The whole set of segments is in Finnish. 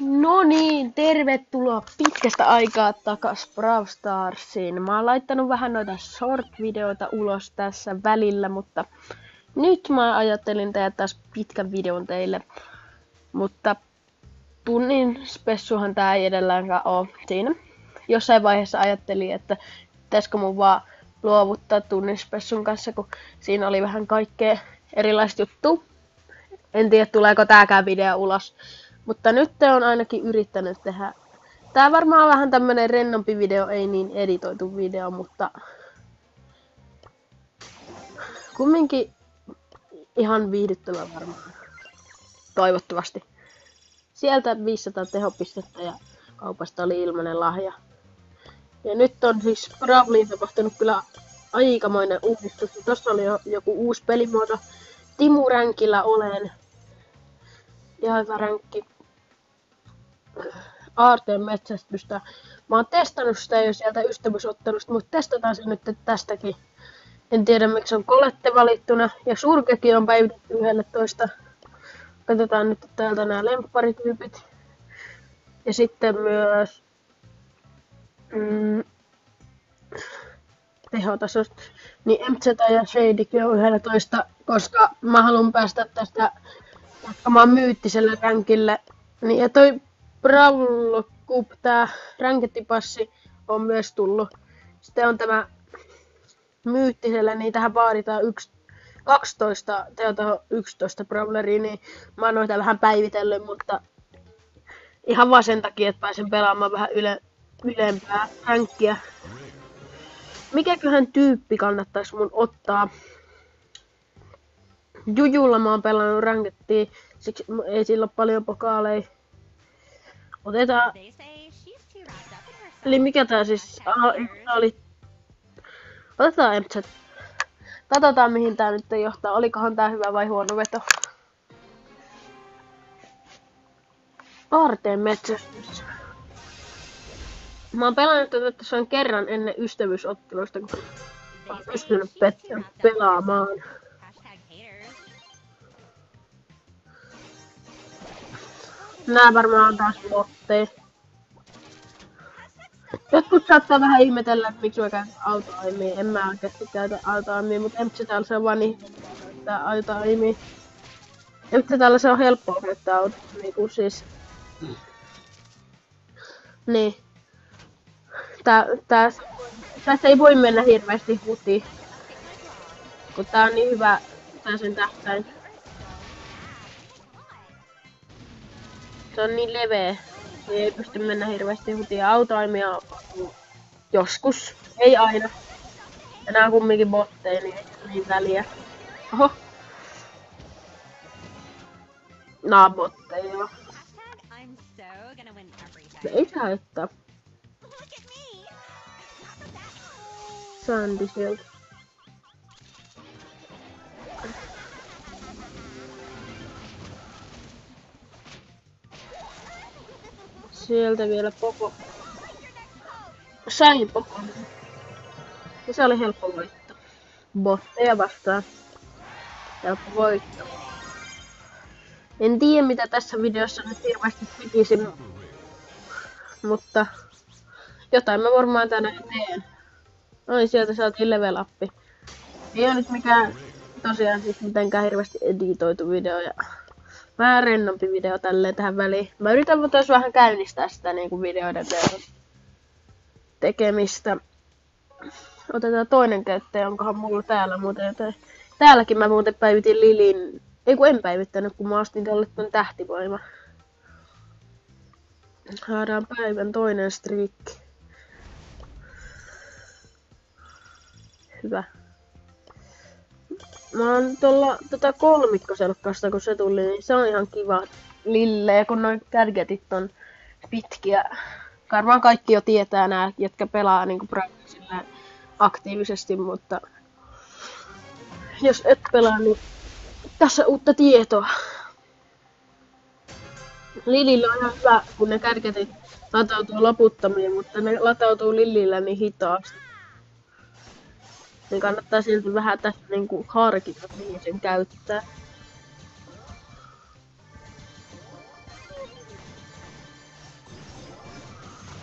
No niin, tervetuloa pitkästä aikaa takas Brawl Starsiin. Mä oon laittanut vähän noita short-videoita ulos tässä välillä, mutta nyt mä ajattelin tehdä taas pitkän videon teille. Mutta tunnin spessuhan tää ei edelläänkään oo siinä. Jossain vaiheessa ajattelin, että pitäisikö mun vaan luovuttaa tunnin spessun kanssa, kun siinä oli vähän kaikkea erilaista juttua. En tiedä, tuleeko tääkään video ulos. Mutta nyt on ainakin yrittänyt tehdä. Tää varmaan on vähän tämmönen rennompi video, ei niin editoitu video, mutta kumminkin ihan viihdyttävä varmaan. Toivottavasti. Sieltä 500 tehopistettä ja kaupasta oli ilmanen lahja. Ja nyt on siis Brawliin tapahtunut kyllä aikamoinen uudistus. Tossa oli jo joku uusi pelimuoto. Timu Ränkillä olen. Ihan hyvä ränkki. Aarteen metsästystä. Mä oon testannut sitä jo sieltä ystävyysottelusta, mutta testataan se nyt tästäkin. En tiedä miksi on Colette valittuna. Ja Surgekin on päivitetty 11. Katsotaan nyt täältä nämä lempparityypit. Ja sitten myös tehotasot. Niin MZ ja Shadykin on 11, koska mä haluan päästä tästä jatkamaan myyttiselle ränkille. Niin ja toi Brawl Cup, tää ränkettipassi on myös tullut. Sitten on tämä myyttisellä, niin tähän vaaditaan 12 teotaho 11 brawleria, niin mä oon noita vähän päivitellyt, mutta ihan vaan sen takia, että pääsen pelaamaan vähän ylempää ränkkiä. Mikäköhän tyyppi kannattaisi mun ottaa? Jujulla mä oon pelannut rankettia, siksi ei sillä ole paljon pokaaleja. Otetaan. Eli mikä tää siis oli? Otetaan MZ. Katsotaan mihin tää nyt johtaa. Olikohan tää hyvä vai huono veto? Aarteen metsästys. Mä oon pelannut tätä tuossa kerran ennen ystävyysottelusta, kun oon pystynyt pelaamaan. Nää varmaan on taas botteja. Jotkut saattaa vähän ihmetellä, että miksi mä käytän autoaimia. En mä oikeesti käytä autoaimia, mutta MZ täällä se on vaan niin käyttää autoaimia. MZ täällä se on helppoa käyttää autoaimia, siis. Niin. Tässä ei voi mennä hirveästi hutiin. Kun tää on niin hyvä tää sen tähtäin. Se on niin leveä. Niin ei pysty mennä hirveästi hutiin. Autoaimia joskus. Ei aina. Ja nää on kumminkin botteja, niin ei väliä. Oho. Nää on botteja, joo. Ei saa ottaa. Sandy sieltä. Sieltä vielä Poco. Sain Pocon. Ja se oli helppo voitto. Botteja vastaan. Helppo voitto. En tiedä mitä tässä videossa nyt hirveästi tekisin. Mutta jotain mä varmaan tänään teen. Ai sieltä saatiin level uppi. Ei oo nyt mikään tosiaan siis mitenkään hirveästi editoitu video ja vähän rennompi video tälleen tähän väliin. Mä yritän taas vähän käynnistää sitä niinku videoiden tekemistä. Otetaan toinen käyttäjä, onkohan mulla täällä muuten jotain. Täälläkin mä muuten päivitin Lilin. Ei kun en päivittänyt, kun mä ostin tälle ton tähtivoima. Saadaan päivän toinen striikki. Hyvä. Mä oon tuolla kolmikkoselkkausta, kun se tuli, niin se on ihan kiva lille, kun noin gadgetit on pitkiä. Varmaan kaikki jo tietää nää, jotka pelaa niinku Brawlilla aktiivisesti, mutta jos et pelaa, niin tässä uutta tietoa. Lilillä on ihan hyvä, kun ne gadgetit latautuu loputtomiin, mutta ne latautuu Lillillä niin hitaasti. Niin kannattaa silti vähän tässä niinku harkita, mihin sen käyttää.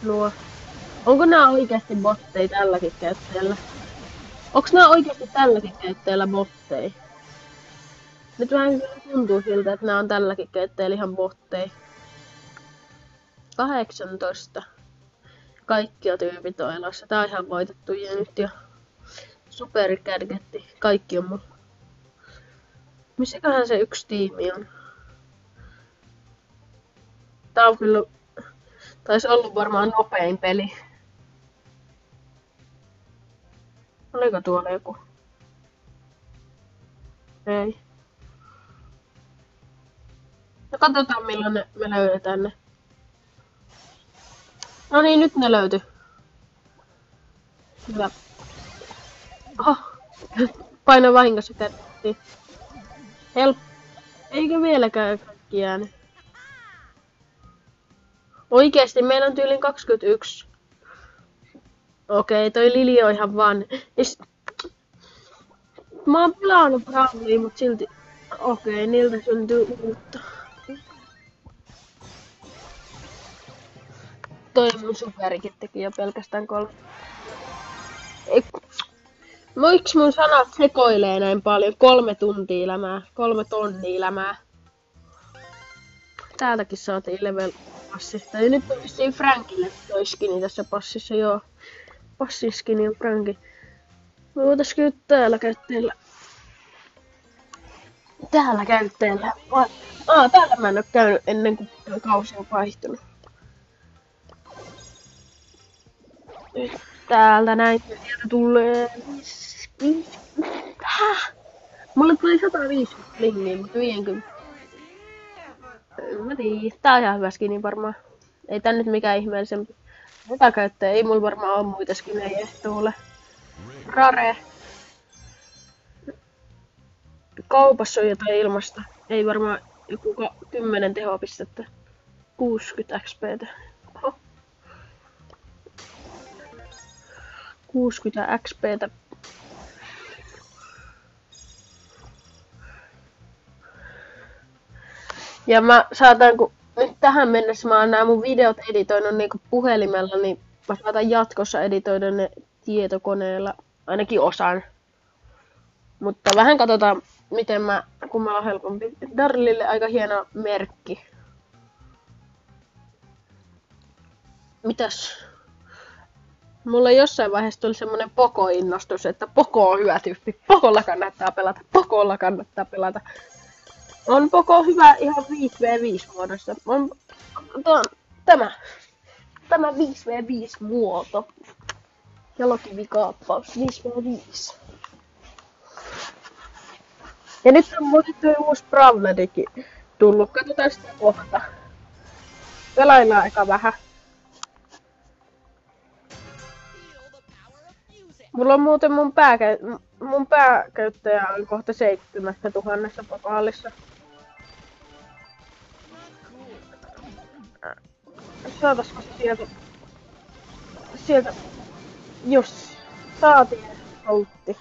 Nuo. Onko nää oikeasti botteja tälläkin käyttäjällä? Onks nää oikeasti tälläkin käyttäjällä botteja? Nyt vähän tuntuu siltä, että nää on tälläkin käyttäjällä ihan botteja. 18. Kaikkia tyypit on elossa. Tää on ihan voitettu ja nyt jo. Superkärketti. Kaikki on mun. Missäköhän se yksi tiimi on? Tää on kyllä... Taisi ollut varmaan nopein peli. Oliko tuolla joku? Ei. No katsotaan milloin me löydetään ne. No niin, nyt ne löytyi. Hyvä. Oho. Paino vahingossa kättiin. Help. Eikö vieläkään kaikki jäänyt? Oikeesti, meillä on tyylin 21. Okei, toi Lili on ihan vaan... Mä oon pelannut Brawlia, mut silti... Okei, niiltä syntyy uutta. Toi mun superikin teki jo pelkästään 3. Miksi mun sanat sekoilee näin paljon? 3 tuntia elämää. 3 tonnia elämää. Täältäkin saatiin level passista. Ja nyt on vissiin Frankille toi skini tässä passissa, joo. Passin skini on Franki. Me voitais kyllä täällä käyttäjällä. Täällä mä en oo käynyt ennen kuin kausi on vaihtunut. Nyt täältä näin. Sieltä tulee... Mulle tuli 150 lingiä, mutta 50. Mä tiedän. Tää on ihan hyvä skini varmaan. Ei tän nyt mikään ihmeellisempi. Mitä käyttää? Ei mulla varmaan oo muita skinejä tuolle. Rare. Kaupassa on jotain ilmasta. Ei varmaan joku 10 tehopistettä. 60 XPtä. Oho. 60 XPtä. Ja mä saatan, kun nyt tähän mennessä mä oon nää mun videot editoinut niinku puhelimella, niin mä saatan jatkossa editoida ne tietokoneella, ainakin osan. Mutta vähän katsotaan, miten kummalla on helpompi. Darlille aika hieno merkki. Mitäs? Mulla jossain vaiheessa tuli semmonen Poko-innostus, että Poko on hyvä tyyppi. Pokolla kannattaa pelata, Pokolla kannattaa pelata. On Poko hyvä ihan 5v5 muodossa. On tämä 5v5 muoto. Jalokivikaappaus 5v5. Ja nyt on muuten tuo uusi Brawlerikin tullut. Katsotaan sitä kohta. Pelaillaan aika vähän. Mulla on muuten mun pääkäyttäjä on kohta 7000 pokaalissa. Saataisiko sieltä, jos saatiin holtti.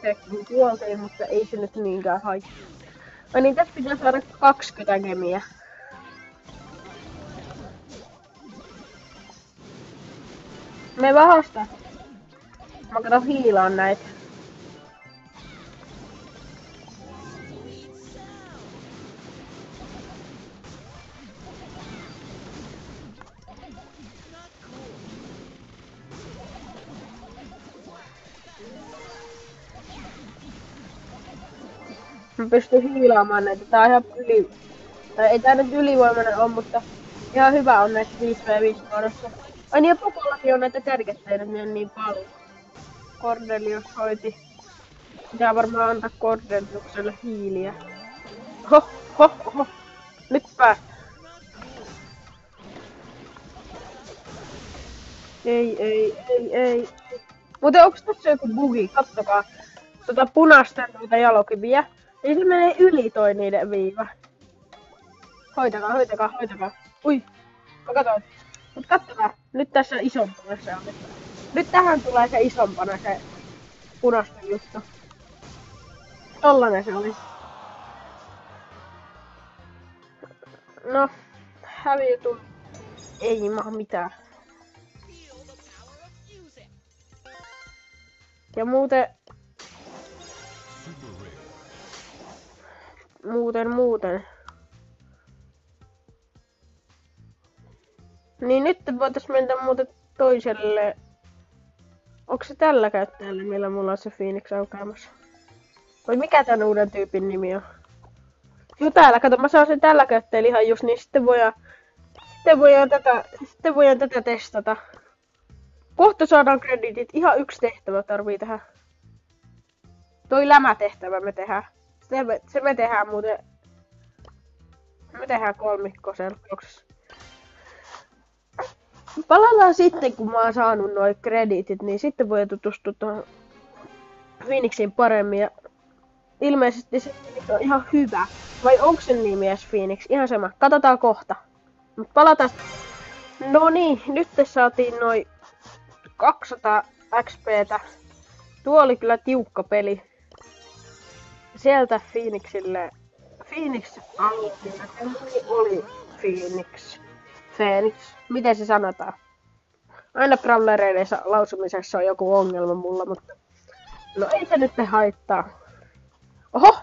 Sekin kuoltiin, mutta ei se nyt niinkään haittaa. Ai niin, tässä pitää saada 20 gemiä. Me vahasta. Mä katon hiilaan näitä. Mä pystyn hiilaamaan näitä. Tää on ihan ei tää nyt ylivoimainen on, mutta ihan hyvä on näissä 5v5 muodossa. Ai niin, ja Pokollakin on näitä kärketteitä niin paljon. Cordelius hoiti. Pitää varmaan antaa Cordeliukselle hiiliä. Ho. Nyt päästä. Ei. Mutta onks tässä joku bugi? Kattokaa. Punaista noita jalokiviä. Niin se menee yli toi niiden viiva. Hoitakaa. Ui. Mä katoin. Mut kattokaa. Nyt tässä isompana se on. Nyt tähän tulee se isompana se punaisten juttu. Tollanen se oli. No. Häviötu. Ei maa mitään. Ja muuten. Niin nyt voitais mennä muuten toiselle. Onko se tällä käyttäjällä, millä mulla on se Phoenix aukeamassa? Vai mikä tän uuden tyypin nimi on? Joo täällä, kato mä saan sen tällä käyttäjällä ihan just, niin sitten voidaan tätä testata. Kohta saadaan kreditit, ihan yksi tehtävä tarvii tehdä. Toi lämätehtävä me tehdään. Se me tehdään muuten. Me tehdään kolmikkoselkkauksessa. Palataan sitten, kun mä oon saanut noi kreditit, niin sitten voi tutustua tuohon Phoenixiin paremmin. Ja ilmeisesti se on ihan hyvä. Vai onko sen nimi edes Phoenix? Ihan sama. Katsotaan kohta. Mut palataan. No niin, nyt saatiin noin 200 XPtä. Tuo oli kyllä tiukka peli. Sieltä Phoenixille. Phoenix alukilla. Se oli Phoenix. Phoenix. Miten se sanotaan? Aina brawlereiden lausumisessa on joku ongelma mulla, mutta. No ei se nyt haittaa. Oho!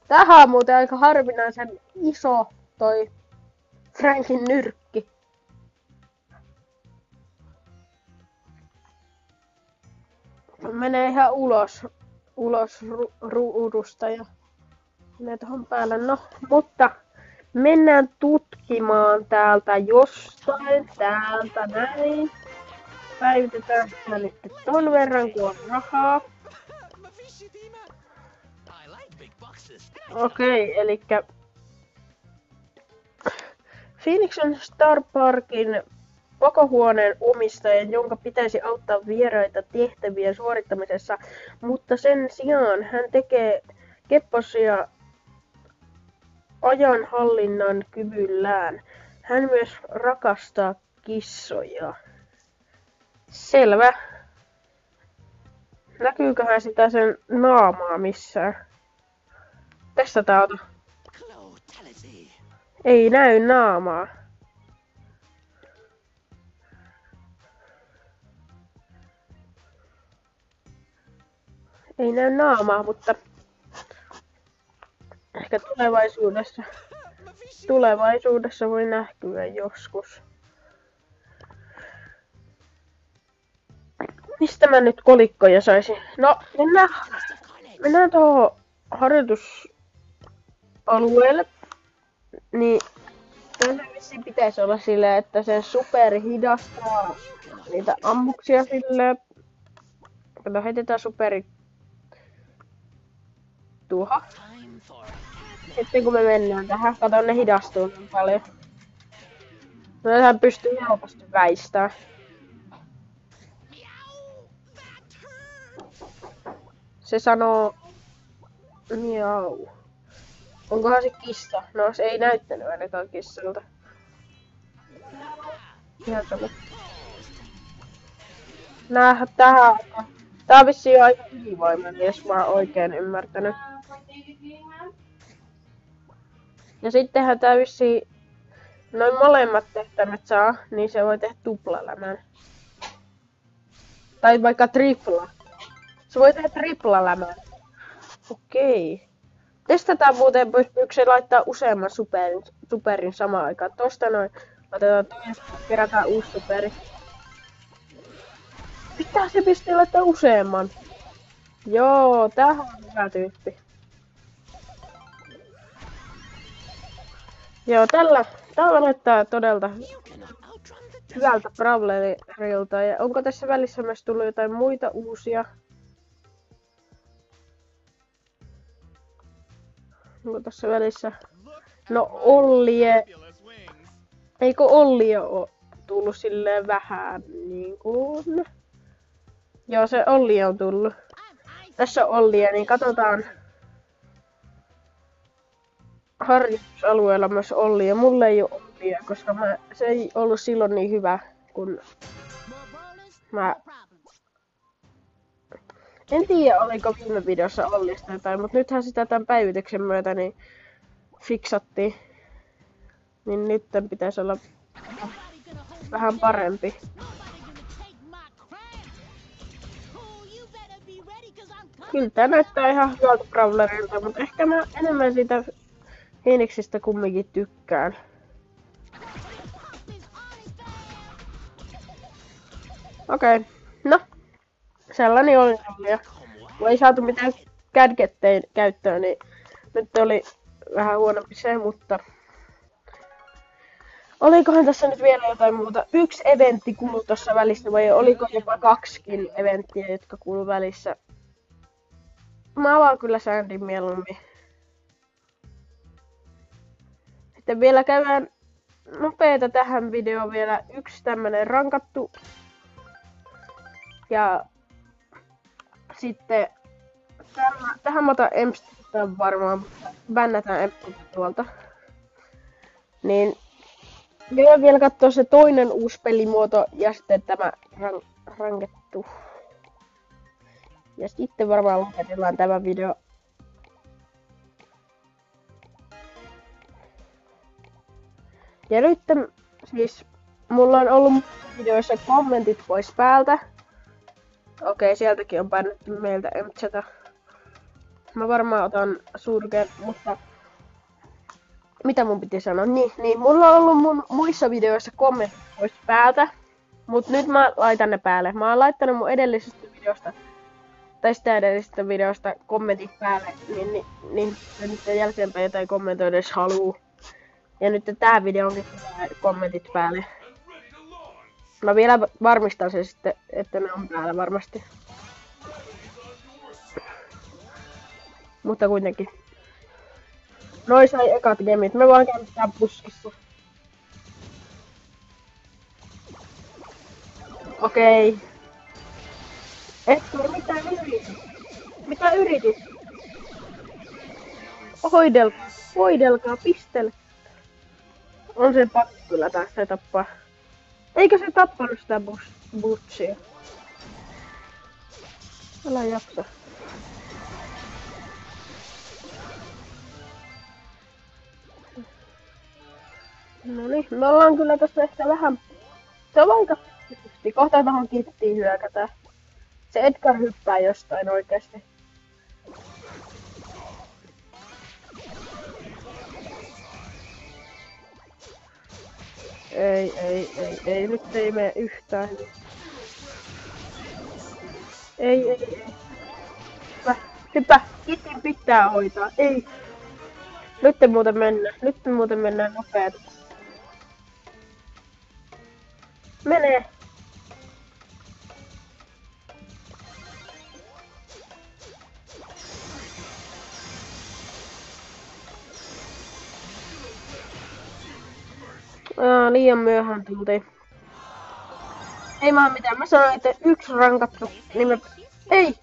Tähän on muuten aika harvinaisen iso toi Frankin nyrkki. Menee ihan ulos ruudusta ja menee tohon päälle. No, mutta mennään tutkimaan täältä jostain. Täältä näin. Päivitetään sitä nyt ton verran, kun on rahaa. Okei, elikkä Phoenix on Star Parkin pakohuoneen omistaja, jonka pitäisi auttaa vieraita tehtävien suorittamisessa, mutta sen sijaan hän tekee kepposia ajanhallinnan kyvyllään. Hän myös rakastaa kissoja. Selvä. Näkyyköhän sitä sen naamaa missään? Testataan. Ei näy naamaa. Ei näy naamaa, mutta ehkä tulevaisuudessa voi näkyä joskus. Mistä mä nyt kolikkoja saisin? No, mennään tuohon harjoitusalueelle. Niin, tässä vissiin pitäisi olla silleen, että se superi hidastaa niitä ammuksia silleen. Kato, heitetään superi tuohon. Sitten kun me mennään tähän, kato ne hidastuu niin paljon. No tähän pystyy helposti väistämään. Se sanoo miau. Onkohan se kissa? No se ei näyttänyt ainakaan kissalta. Ihan sama. Tää on vissiin aika ylivoimainen, jos mä oon oikein ymmärtänyt. Ja sittenhän tää vissiin noin molemmat tehtävät saa, niin se voi tehdä tuplalämän. Tai vaikka tripla. Se voi tehdä triplalämän. Okei. Testataan muuten, pystyykö se laittaa useamman superin samaan aikaan. Tosta noin. Otetaan toinen, kerätään uusi superi. Pitää se pystyy laittaa useamman. Joo, tämähän on hyvä tyyppi. Joo, tällä näyttää todella hyvältä brawlerilta. Ja onko tässä välissä myös tullut jotain muita uusia? Onko tässä välissä? No Ollie. Eikö Ollie oo tullut silleen vähän niin kuin? Joo, se Ollie on tullut. Tässä on Ollie, niin katsotaan. Harjoitusalueella myös Ollie. Mulle ei oo Ollie, koska se ei ollut silloin niin hyvä, kun mä. En tiedä, oliko viime videossa Ollista jotain, mutta nythän sitä tämän päivityksen myötä niin fiksattiin. Niin nyt pitäisi olla vähän parempi. Kyllä tää näyttää ihan hyvältä Brawlerilta, mutta ehkä mä enemmän siitä Phoenixistä kumminkin tykkään. Okei, no. Sellainen oli. Kun ei saatu mitään gadgetteja käyttöön, niin nyt oli vähän huonompi se, mutta... Olikohan tässä nyt vielä jotain muuta? Yksi eventti kului tuossa välissä vai oliko jopa 2 eventtiä, jotka kului välissä? Mä avaan kyllä Sandin mieluummin. Sitten vielä käydään nopeeta tähän videoon vielä yksi tämmönen rankattu. Ja sitten tähän mä otan Emstistä varmaan, bännätään Emstistä tuolta. Niin vielä katsoo se toinen uusi pelimuoto ja sitten tämä rankettu. Ja sitten varmaan lopetellaan tämä video. Ja nyt siis mulla on ollut videoissa kommentit pois päältä. Okei, sieltäkin on bännetty meiltä MZtä. Mä varmaan otan surkean, mutta... Mitä mun piti sanoa? Niin, mulla on ollut mun muissa videoissa kommentit pois päältä. Mut nyt mä laitan ne päälle. Mä oon laittanut mun edellisestä videosta, tai sitä edellisestä videosta kommentit päälle, niin nyt jälkeenpäin jotain kommentoida jos haluu. Ja nyt tää video onkin kommentit päälle. Mä vielä varmistan sen sitten, että ne on päällä varmasti. Mutta kuitenkin. Noi sai ekat gemit. Me vaan käydään puskissa. Okei. Ehkä mitä yritit? Mitä yritit? Hoidelkaa, pistel. On se pakko kyllä tässä tappaa. Eikö se tappanut sitä butsia? Älä jaksa. Noniin, me ollaan kyllä tässä ehkä vähän... Se on aika... Kohta tähän kittiin hyökätään. Se Edgar hyppää jostain oikeesti. Ei, nyt ei mene yhtään hyvin. Ei. Hyppä, kittin pitää hoitaa, ei. Nyt muuten mennään nopeasti. Menee. Liian myöhään tultiin. Ei vaan mitään. Mä sanoin, että yksi rankattu, niin me... Ei!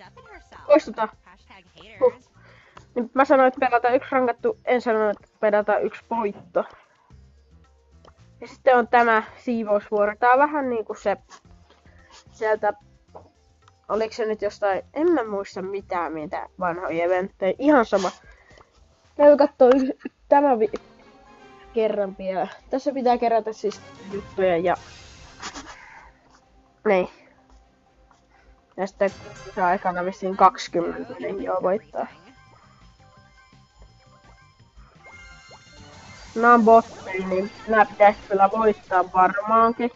Poistutaan. Niin mä sanoin, että pelataan yksi rankattu, en sanonut, että pelataan yksi voitto. Ja sitten on tämä siivousvuoro. Tää on vähän niinku se... Sieltä... Oliko se nyt jostain... En mä muista mitään vanhoja eventtejä. Ihan sama. Käy kattoo tämä kerran vielä. Tässä pitää kerätä siis juttuja ja... Niin. Ja sitten saa ekana vissiin 20, niin joo voittaa. Nää on botteja, niin nää pitäis kyllä voittaa varmaankin.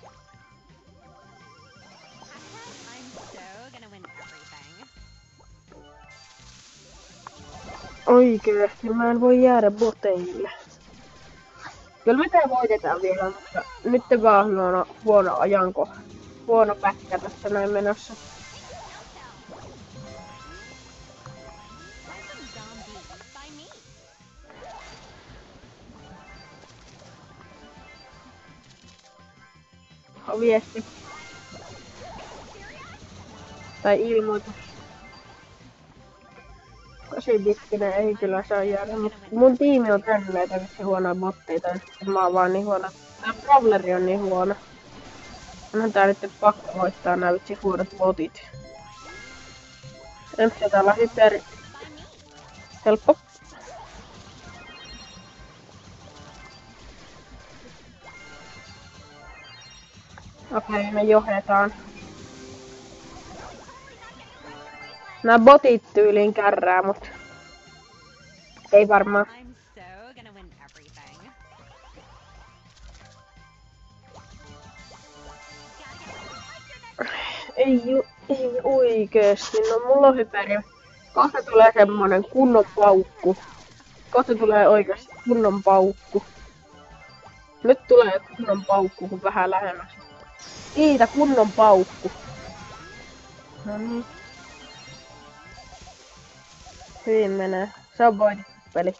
Oikeesti, mä en voi jäädä boteille. Kyllä me tää voitetaan vielä, mutta nyt vaan huono ajanko. Huono pätkä tässä näin menossa. Viesti. Tai ilmoitus. 8-bittinen ei kyllä saa jäädä, mutta mun tiimi on tällä tämmöisiä huonoja botteita, ja mä oon vaan niin huono. Tää Brawleri on niin huono. Onhan tää nyt pakko voittaa nää vitsi huonot botit. Enpä täällä hyperi. Helppo. Okei, me johdetaan. Nää botit tyyliin kärrää, mut ei varmaan. I'm so gonna win everything. Ei oikeesti, no mulla on hyperi. Kohta tulee semmonen kunnon paukku. Kohta tulee oikeesti kunnon paukku. Nyt tulee kunnon paukku, kun vähän lähemmäs. Kiitä kunnon paukku. No niin. Hyvin menee. Se on voitettu peli.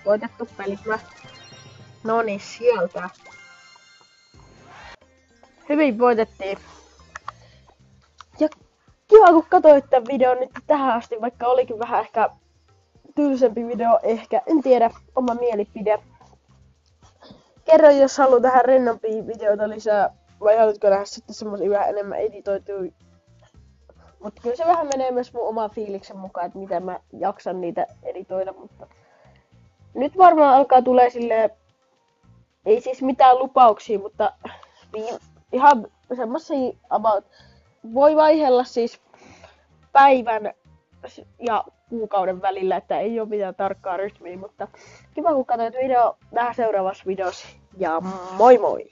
Voitettu peli. Noniin, sieltä. Hyvin voitettiin. Ja kiva kun katsoit tämän videon nyt tähän asti, vaikka olikin vähän ehkä tylsempi video ehkä. En tiedä, oma mielipide. Kerro jos haluat tähän rennompia videoita lisää, vai haluatko nähdä sitten semmosia vähän enemmän editoituja. Mut kyllä se vähän menee myös mun oman fiiliksen mukaan, että miten mä jaksan niitä editoida, mutta nyt varmaan alkaa tulee silleen, ei siis mitään lupauksia, mutta ihan semmosia about, voi vaihella siis päivän ja kuukauden välillä, että ei ole mitään tarkkaa rytmiä, mutta kiva kun katsoit video, nähdään seuraavassa videossa ja moi moi!